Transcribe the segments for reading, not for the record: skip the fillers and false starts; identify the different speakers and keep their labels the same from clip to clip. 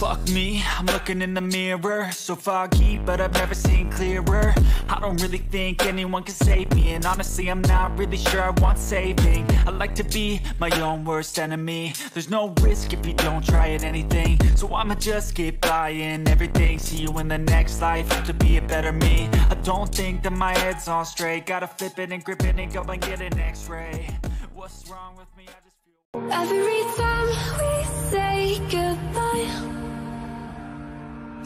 Speaker 1: Fuck me, I'm looking in the mirror, so foggy, but I've never seen clearer. I don't really think anyone can save me, and honestly I'm not really sure I want saving. I like to be my own worst enemy. There's no risk if you don't try at anything, so I'ma just keep buying everything. See you in the next life, to be a better me. I don't think that my head's on straight, gotta flip it and grip it and go and get an x-ray. What's wrong with me? I just feel
Speaker 2: every time we say goodbye,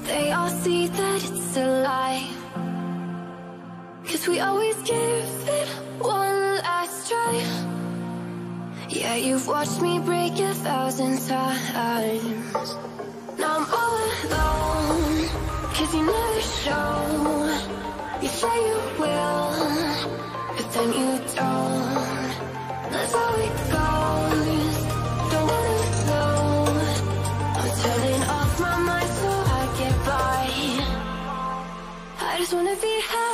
Speaker 2: they all see that it's a lie. 'Cause we always give it one last try. Yeah, you've watched me break 1,000 times. Now I'm all alone, 'cause you never show. You say you will, but then you don't. That's how it goes, don't wanna know. I'm turning off my mind so I get by. I just wanna be happy.